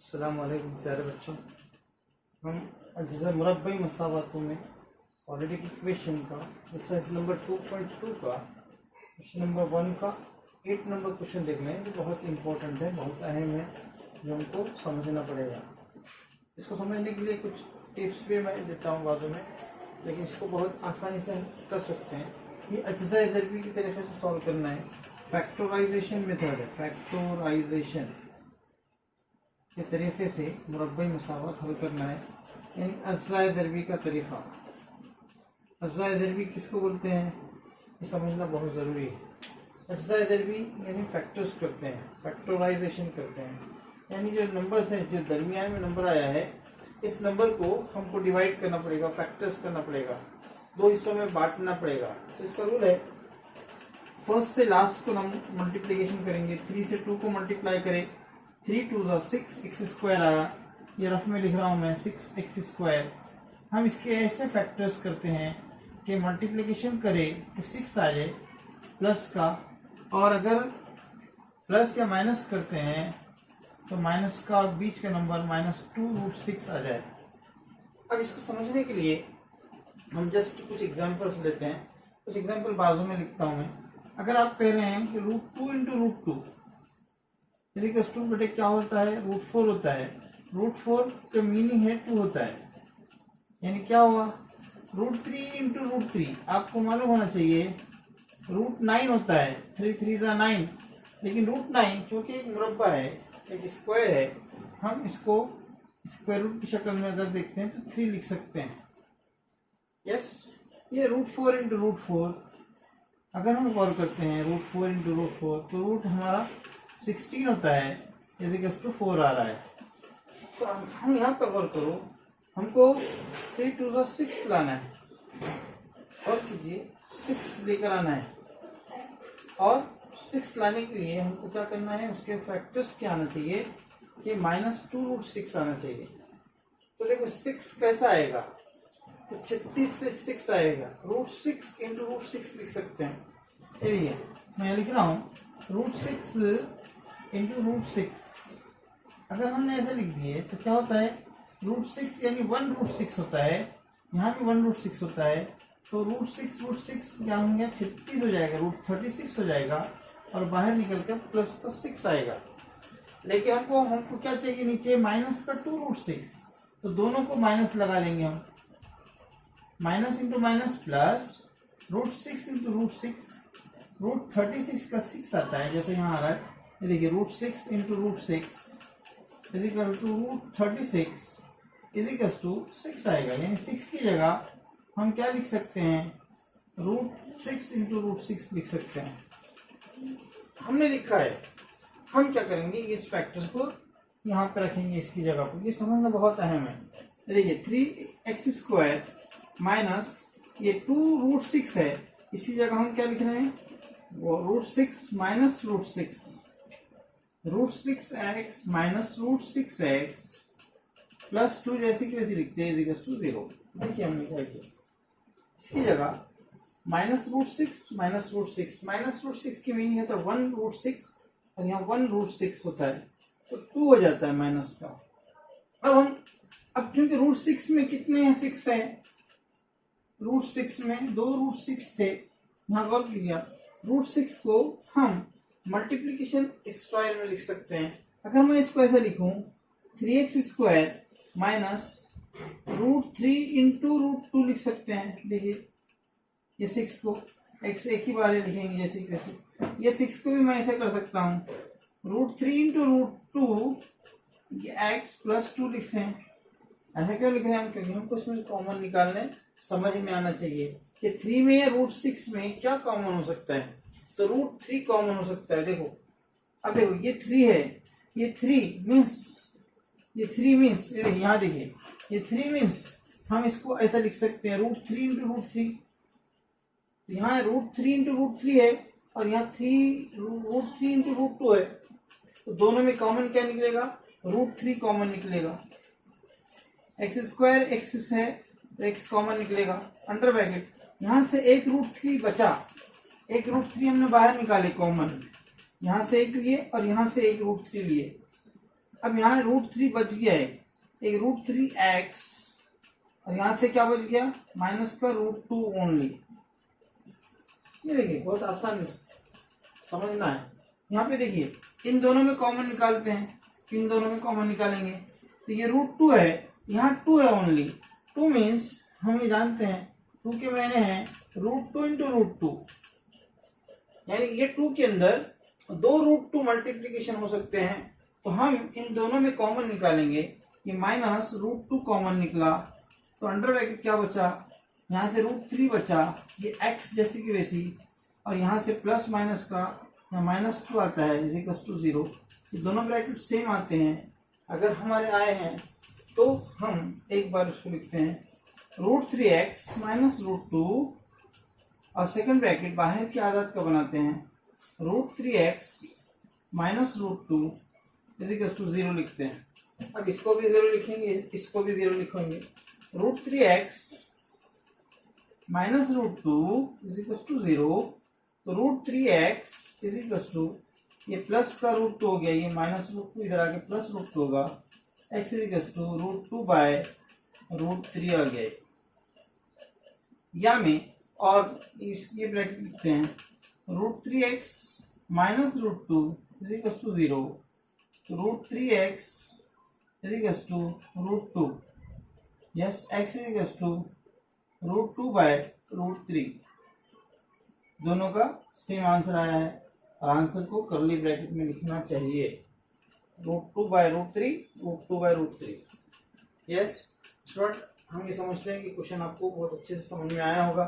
अस्सलाम वालेकुम प्यारे बच्चों। हम अज्जा मुरब्बई मसावतों में क्वाड्रेटिक इक्वेशन का एक्सरसाइज नंबर 2.2 का क्वेश्चन नंबर 1 का 8 नंबर क्वेश्चन देख रहे हैं जो बहुत इंपॉर्टेंट है, बहुत अहम है, जो हमको समझना पड़ेगा। इसको समझने के लिए कुछ टिप्स भी मैं देता हूँ बाजू में, लेकिन इसको बहुत आसानी से हम कर सकते हैं। ये अज्जा दरबी की तरीके से सॉल्व करना है। फैक्टराइजेशन मेथड है, फैक्टराइजेशन के तरीके से मुरब्बई मसावत हल करना है, यानी अज्जा दरबी का तरीका। अज्जा दरबी किसको बोलते हैं ये समझना बहुत ज़रूरी है। अज्जा दरबी यानी फैक्टर्स करते हैं, फैक्टराइजेशन करते हैं, यानी जो नंबर्स हैं, जो दरमियान में नंबर आया है, इस नंबर को हमको डिवाइड करना पड़ेगा, फैक्टर्स करना पड़ेगा, दो हिस्सों में बांटना पड़ेगा। तो इसका रूल है, फर्स्ट से लास्ट को हम मल्टीप्लीकेशन करेंगे। 3 से 2 को मल्टीप्लाई करें, 3 2 6 एक्स स्क्वायर आया, ये रफ में लिख रहा हूं मैं 6 एक्स स्क्वायर। हम इसके ऐसे फैक्टर्स करते हैं कि मल्टीप्लिकेशन करें तो 6 आ जाए प्लस का, और अगर प्लस या माइनस करते हैं तो माइनस का बीच का नंबर -2√6 आ जाए। अब इसको समझने के लिए हम जस्ट कुछ एग्जांपल्स लेते हैं, कुछ एग्जांपल बाजू में लिखता हूं मैं। अगर आप कह रहे हैं कि √2 × √2 टू बटे क्या होता है, √4 होता है। √4 का मीनिंग है 2 होता है, यानी क्या हुआ, √3 × √3 आपको मालूम होना चाहिए √9 होता है। 3 3 9, लेकिन √9 चूंकि एक मुरब्बा है, एक स्क्वायर है, हम इसको स्क्वायर रूट की शक्ल में अगर देखते हैं तो 3 लिख सकते हैं। यस, ये √4 × √4 अगर हम गौर करते हैं, √4 × √4 तो रूट हमारा 16 होता है, = 4 आ रहा है। तो हम यहाँ पर गौर करो, हमको 3 2 6 लाना है, और कीजिए 6 लेकर आना है, और 6 लाने के लिए हमको क्या करना है, उसके फैक्टर्स क्या आना चाहिए कि -2√6 आना चाहिए। तो देखो 6 कैसा आएगा, तो 36 से 6 आएगा, √6 × √6 लिख सकते हैं। चलिए मैं लिख रहा हूँ √6 × √6। अगर हमने ऐसे लिख दिए तो क्या होता है, √6 यानी 1√6 होता है, यहाँ भी 1√6 होता है, तो √6 क्या होंगे, 36 हो जाएगा, √36 हो जाएगा, और बाहर निकल कर प्लस का 6 आएगा। लेकिन हमको क्या चाहिए, नीचे माइनस का 2√6, तो दोनों को माइनस लगा देंगे हम, माइनस इंटू माइनस प्लस, √6 × √6, √36 का 6 आता है, जैसे यहाँ आ रहा है, ये देखिए √6 × √6 √36 6 आएगा, यानी 6 की जगह हम क्या लिख सकते हैं, √6 × √6 लिख सकते हैं। हमने लिखा है, हम क्या करेंगे, इस फैक्टर्स को यहाँ पे रखेंगे इसकी जगह पर, ये समझना बहुत अहम है। देखिए 3x² माइनस ये 2√6 है, इसी जगह हम क्या लिख रहे हैं, वो √6 minus √6, √6x minus √6x plus 2 जैसी की वैसी लिखते हैं, = 0। देखिए हमने क्या किया, इसकी जगह -√6 माइनस √6, -√6 की मीनिंग है तो 1√6, और यहाँ 1√6 होता है, तो 2 हो जाता है माइनस का। अब क्योंकि √6 में कितने हैं, 6 हैं, √6 में 2 √6 थे। यहाँ गौर कीजिए आप, √6 को हम मल्टीप्लीकेशन स्टाइल में लिख सकते हैं। अगर मैं इसको ऐसा लिखूं, 3x² माइनस √3 × √2 लिख सकते हैं। देखिए ये 6 को x एक ही बार लिखेंगे, जैसे कैसे, ये 6 को भी मैं ऐसा कर सकता हूँ, √3 × √2 x प्लस 2 लिखते हैं। ऐसा क्यों लिख रहे हैं हम, क्योंकि हमको इसमें कॉमन निकालने समझ में आना चाहिए कि 3 में या √6 में क्या कॉमन हो सकता है, तो √3 कॉमन हो सकता है। देखो अब देखो ये 3 है, ये 3 मीन्स यहाँ देखिए, ये 3 मीन्स हम इसको ऐसा लिख सकते हैं, √3 × √3, यहाँ √3 × √3 है, और यहाँ √3 × √2 है, तो दोनों में कॉमन क्या निकलेगा, √3 कॉमन निकलेगा। x² x है तो x कॉमन निकलेगा, अंडर ब्रैकेट, यहाँ से एक √3 बचा, एक √3 हमने बाहर निकाले कॉमन, यहाँ से एक लिए और यहाँ से एक √3 लिए, अब यहाँ √3 बच गया है, एक √3x, और यहाँ से क्या बच गया, माइनस का √2 ओनली। ये देखिए बहुत आसान समझना है। यहाँ पे देखिए इन दोनों में कॉमन निकालते हैं, इन दोनों में कॉमन निकालेंगे तो ये √2 है, यहाँ 2 है ओनली। 2 मीन्स हम ये जानते हैं 2 के मैंने हैं √2 इंटू √2, यानी ये 2 के अंदर 2 √2 मल्टीप्लीकेशन हो सकते हैं। तो हम इन दोनों में कॉमन निकालेंगे, ये माइनस √2 कॉमन निकला तो अंडर ब्रैकेट क्या बचा, यहाँ से √3 बचा, ये x जैसी की वैसी, और यहाँ से प्लस माइनस का यहाँ -2 आता है इज इक्वल टू 0। ये दोनों ब्रैकेट सेम आते हैं। अगर हमारे आए हैं तो हम एक बार उसको लिखते हैं √3x माइनस √2, और सेकंड ब्रैकेट बाहर की आदत का बनाते हैं √3x minus √2 is equal to 0 लिखते हैं। अब इसको भी 0 लिखेंगे, इसको भी 0 लिखेंगे। √3x minus √2 is equal to 0, तो √3x इज इक्वल टू, ये प्लस का √2 हो गया, ये माइनस √2 इधर आके प्लस √2 होगा, x is equal to √2 by √3 आ गया। या में और इसके ब्रैकेट लिखते हैं √3x minus √2 is equal to 0, तो √3x is equal to √2, yes x is equal to √2 by √3। दोनों का सेम आंसर आया है, और आंसर को करली ब्रैकेट में लिखना चाहिए, √2 बाय √3, √2 बाय √3। यस स्टूडेंट, हम ये समझते हैं कि क्वेश्चन आपको बहुत अच्छे से समझ में आया होगा।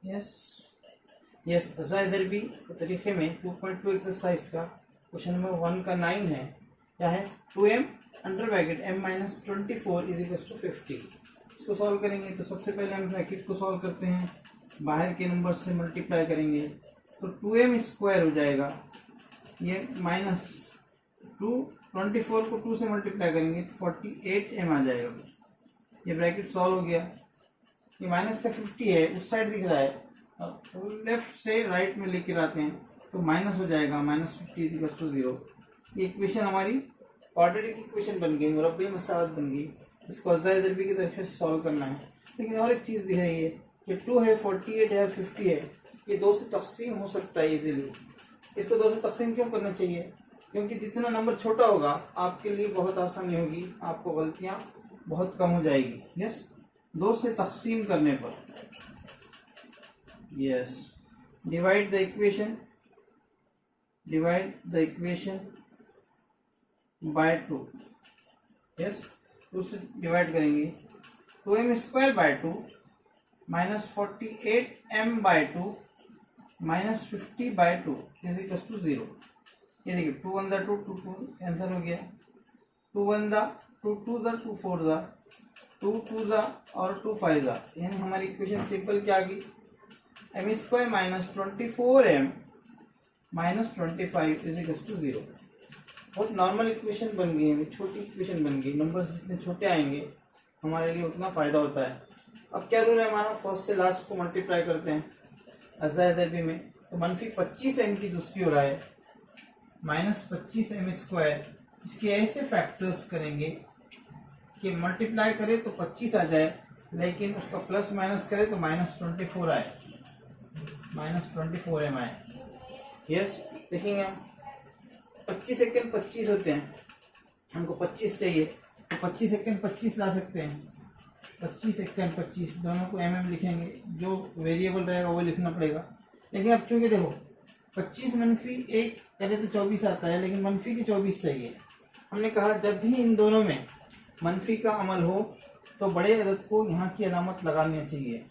यस यस इधर भी तरीके में 2.2 एक्सरसाइज का क्वेश्चन नंबर 1 का 9 है, क्या है 2m under bracket m minus 24 is equal to 50। इसको सॉल्व करेंगे तो सबसे पहले हम ब्रैकेट को सॉल्व करते हैं, बाहर के नंबर से मल्टीप्लाई करेंगे तो 2m स्क्वायर हो जाएगा, ये माइनस 24 को 2 से मल्टीप्लाई करेंगे तो 48m आ जाएगा। ये ब्रैकेट सॉल्व हो गया। ये माइनस का 50 है, उस साइड दिख रहा है, लेफ्ट से राइट में लेकर आते हैं तो माइनस हो जाएगा, -50 इज इक्वल टू 0। ये इक्वेशन हमारी क्वाड्रेटिक इक्वेशन बन गई, मुरब्बी मसावत बन गई। इसको अज़ा दरबी की तरीके से सॉल्व करना है। लेकिन और एक चीज़ दिख रही है कि 2 है, 48 है, 50 है, ये 2 से तकसीम हो सकता है इजीली। इसको 2 से तकसीम क्यों करना चाहिए? क्योंकि जितना नंबर छोटा होगा आपके लिए बहुत आसानी होगी, आपको गलतियाँ बहुत कम हो जाएगी। यस, 2 से तकसीम करने पर, yes, divide the equation by 2। Yes, 2 से डिवाइड करेंगे, 2m square by 2 minus 48m by 2 minus 50 by 2 is equal to 0। ये देखिए 2 1 2 2 2 कैंसिल हो गया, 2 1 2 2 2 4 2 2 और 2 5, यानी हमारी इक्वेशन सिंपल क्या आ गई, m square minus 24m minus 25 is equal to 0। बहुत नॉर्मल इक्वेशन बन गई है, छोटी इक्वेशन बन गई। नंबर्स जितने छोटे आएंगे हमारे लिए उतना फायदा होता है। अब क्या रूल है हमारा, फर्स्ट से लास्ट को मल्टीप्लाई करते हैं अज़ा दरबी में, तो -25m की दूसरी हो रहा है -25m स्क्वायर। इसके ऐसे फैक्टर्स करेंगे कि मल्टीप्लाई करें तो 25 आ जाए, लेकिन उसका प्लस माइनस करें तो -24 आए, -24m आए। यस, देखेंगे हम 25 सेकेंड 25 होते हैं, हमको 25 चाहिए तो 25 सेकेंड 25 ला सकते हैं, 25 सेकेंड 25 दोनों को mm लिखेंगे, जो वेरिएबल रहेगा वो लिखना पड़ेगा। लेकिन अब चूंकि देखो 25 मनफी 1 करे तो 24 आता है, लेकिन मनफी की 24 चाहिए। हमने कहा जब भी इन दोनों में मनफी का अमल हो तो बड़े अदद को यहाँ की अलामत लगानी चाहिए।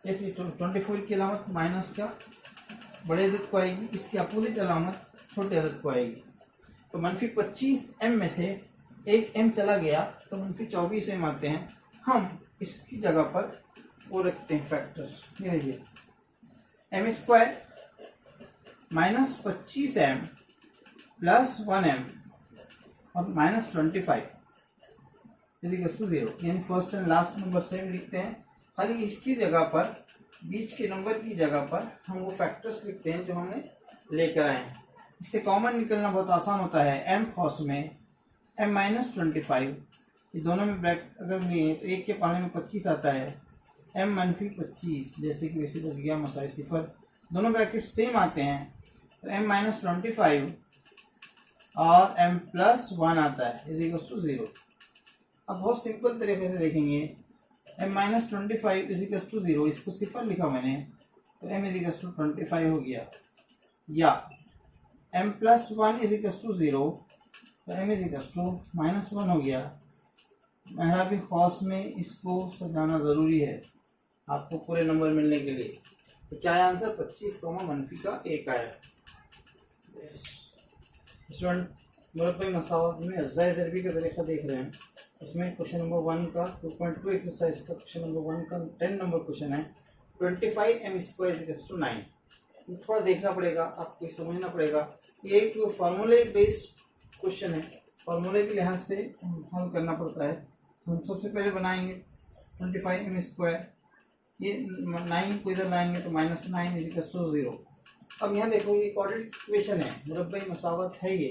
जैसे 24 की अलामत माइनस का बड़े अदद को आएगी, इसकी अपोजिट अलामत छोटे अदद को आएगी। तो -25m में से एक m चला गया तो -24m आते हैं। हम इसकी जगह पर वो रखते हैं फैक्टर्स, ये देखिए m square -25m plus 1m और -25 इज इक्वल टू 0, यानी first and last number same लिखते हैं। खाली इसकी जगह पर, बीच के नंबर की जगह पर हम वो फैक्टर्स लिखते हैं जो हमने लेकर आए हैं। इससे कॉमन निकलना बहुत आसान होता है। m फर्स्ट में m माइनस 25, ये दोनों में ब्रैकेट अगर लिए तो एक के पाने में 25 आता है, m मनफी 25, जैसे कि वैसे बच गया मसाई सिफर, दोनों ब्रैकेट सेम आते हैं तो m माइनस 25 और m प्लस 1 आता है इज इक्वल टू 0। अब बहुत सिंपल तरीके से देखेंगे, m minus 25 is equal to 0, इसको सिफर लिखा मैंने तो m इज इक्वल टू 25 हो गया, या m plus 1 is equal to 0 तो m is equal to minus 1 हो गया। महराबी खौस में इसको सजाना ज़रूरी है आपको पूरे नंबर मिलने के लिए। तो क्या है आंसर? 25 मनफी का 1 आया। स्टूडेंट मुरब्बे मसावत में अज़्ज़ाए ज़रबी का तरीका देख रहे हैं, उसमें क्वेश्चन नंबर 1 का 2.2 एक्सरसाइज का क्वेश्चन नंबर 1 का 10 नंबर क्वेश्चन है 25m² = 9। ये थोड़ा देखना पड़ेगा, आपको समझना पड़ेगा। ये एक फार्मूले बेस्ड क्वेश्चन है, फार्मूले के लिहाज से हल करना पड़ता है। हम सबसे पहले बनाएंगे 25m², ये 9 को इधर लाएंगे तो -9 = 0। अब यहाँ देखो ये क्वाड्रेटिक इक्वेशन है, मुरब्बई मसावत है ये,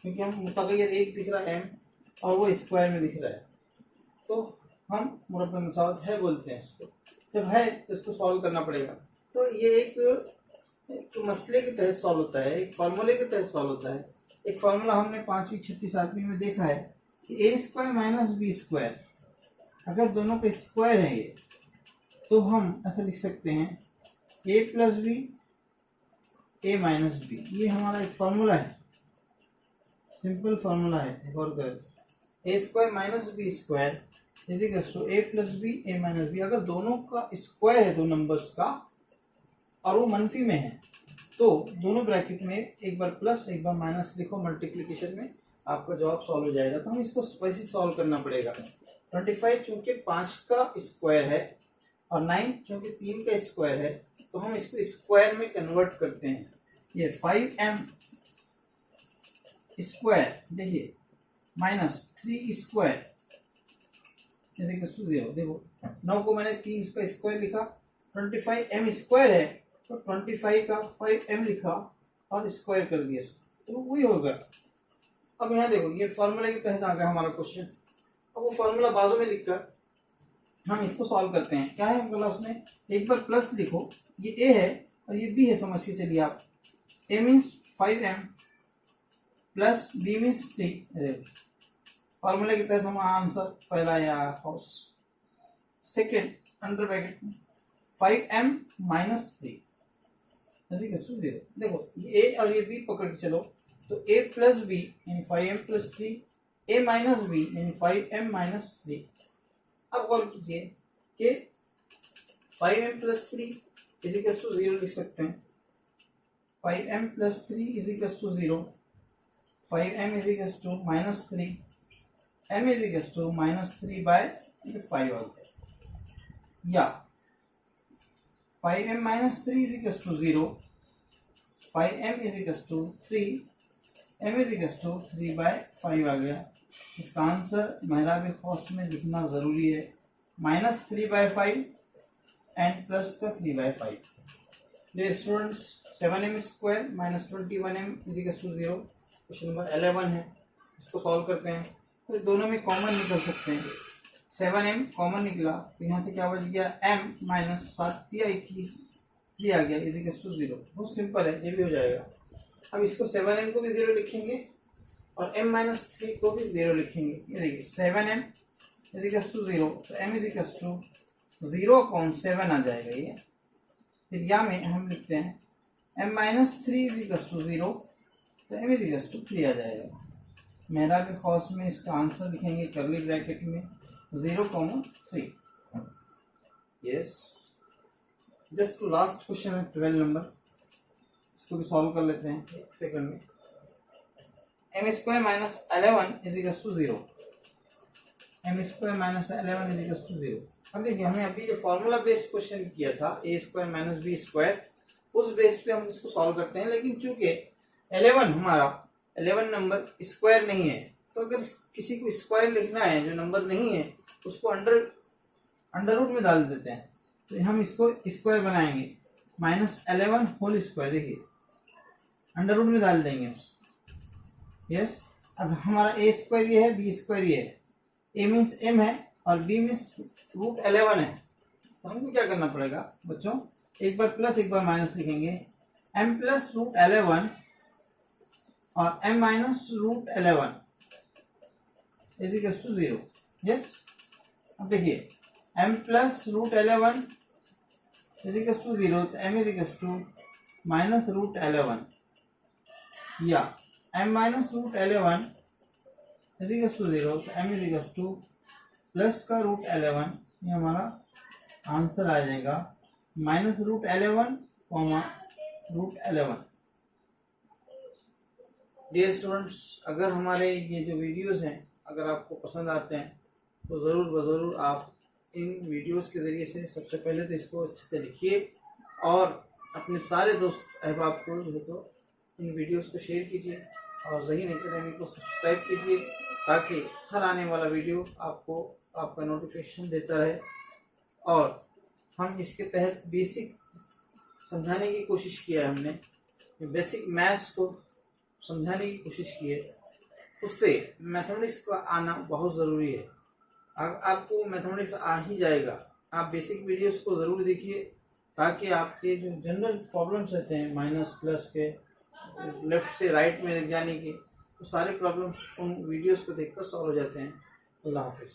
क्योंकि हम मुतग़य्यर एक दिख रहा है m और वो स्क्वायर में दिख रहा है, तो हम मुरब्बई मसावत है बोलते हैं इसको। जब है तो इसको सॉल्व करना पड़ेगा। तो ये एक मसले के तहत सॉल्व होता है, एक फार्मूले के तहत सॉल्व होता है। एक फार्मूला हमने 5वीं 6वीं 7वीं में देखा है कि a² - b², अगर दोनों का स्क्वायर है ये, तो हम ऐसा लिख सकते हैं a + b a - b। ये हमारा एक फार्मूला है, सिंपल फार्मूला है। गौर करें, a² - b² = a + b a - b। अगर दोनों का स्क्वायर है, दो नंबर्स का, और वो मनफी में है, तो दोनों ब्रैकेट में एक बार प्लस एक बार माइनस लिखो, मल्टीप्लिकेशन में आपका जवाब सॉल्व हो जाएगा। तो हम इसको वैसे सॉल्व करना पड़ेगा। 25 चूंकि 5 का स्क्वायर है और 9 चूंकि 3 का स्क्वायर है, तो हम इसको स्क्वायर में कन्वर्ट करते हैं। ये 5m² देखिए -3² = 0। देखो 9 को मैंने 3 का स्क्वायर लिखा, 25m² है तो 25 का 5m लिखा और स्क्वायर कर दिया इसको, तो वही होगा। अब यहाँ देखो ये फार्मूले के तहत आ गया हमारा क्वेश्चन। अब वो फार्मूला बाजू में लिखकर हम इसको सॉल्व करते हैं। क्या है बोला उसने, एक बार प्लस लिखो, ये a है और ये b है, समझ के चलिए आप। a means 5m plus b means 3। फार्मूले के तहत हमारा आंसर पहला या हाउस। सेकेंड अंडर ब्रैकेट में 5m - 3 = 0। देखो ये a और ये b पकड़ के चलो, तो a + b यानी 5m + 3, a - b यानी 5m - 3। अब गौर कीजिए कि 5m + 3 = 0 लिख सकते हैं। 5m + 3 = 0, 5m = -3, m = -3/5 आ गया, या 5m - 3 = 0, 5m = 3, m = 3/5 आ गया। इसका आंसर महराबी खौस में लिखना ज़रूरी है, -3/5 एंड प्लस का 3/5। Dear students, 7m² - 21m = 0 question number 11 है। इसको सॉल्व करते हैं तो दोनों में कॉमन निकल सकते हैं। 7m कॉमन निकला तो यहाँ से क्या बच गया, m - 7 या 21 3 आ गया = 0। बहुत सिंपल है, ये भी हो जाएगा। अब इसको 7m को भी 0 लिखेंगे और m - 3 को भी 0 लिखेंगे। ये देखिए 7m = 0 तो m = 0/7 आ जाएगा ये। फिर या में हम लिखते हैं m - 3 = 0 तो m = 3 आ जाएगा। महराबी खौस में इसका आंसर लिखेंगे कर्ली ब्रैकेट में 0,3। Yes, just two last question है 12 नंबर, इसको भी सॉल्व कर लेते हैं एक सेकंड में। m² - 11 = 0, m² - 11 = 0। अब देखिए हमें अभी जो फॉर्मूला बेस्ड क्वेश्चन किया था a² - b², उस बेस पे हम इसको सॉल्व करते हैं। लेकिन चूंकि 11 हमारा 11 नंबर स्क्वायर नहीं है, तो अगर किसी को स्क्वायर लिखना है जो नंबर नहीं है, उसको अंडर रूट में डाल देते हैं। तो हम इसको स्क्वायर बनाएंगे, -11 होल स्क्वायर, देखिए अंडर रूट में डाल देंगे उसको। यस, अब हमारा ए स्क्वायर ये है, बी स्क्वायर ये है, ए मीन्स एम है और बी मीन्स √11 है। तो हमको क्या करना पड़ेगा बच्चों, एक बार प्लस एक बार माइनस लिखेंगे। m प्लस √11 और m minus √11 is equal to 0। Yes, अब देखिए m plus √11 is equal to 0, तो m is equal to minus √11 या m minus √11 is equal to 0, तो m is equal to plus का √11, ये हमारा आंसर आ जाएगा माइनस √11 √11। डियर स्टूडेंट्स, अगर हमारे ये जो वीडियोस हैं अगर आपको पसंद आते हैं तो ज़रूर आप इन वीडियोस के ज़रिए से सबसे पहले तो इसको अच्छे से लिखिए और अपने सारे दोस्त अहबाब को जो है तो इन वीडियोस को शेयर कीजिए और ज़हीन एकेडमी को सब्सक्राइब कीजिए ताकि हर आने वाला वीडियो आपको आपका नोटिफिकेशन देता रहे। और हम इसके तहत बेसिक समझाने की कोशिश किया है, हमने बेसिक मैथ्स को समझाने की कोशिश की है, उससे मैथमेटिक्स का आना बहुत ज़रूरी है। आपको मैथमेटिक्स आ ही जाएगा, आप बेसिक वीडियोस को ज़रूर देखिए ताकि आपके जो जनरल प्रॉब्लम्स रहते हैं माइनस प्लस के, लेफ़्ट से राइट में जाने के, तो सारे प्रॉब्लम्स उन वीडियोस को देखकर सॉल्व हो जाते हैं। अल्लाह हाफिज़।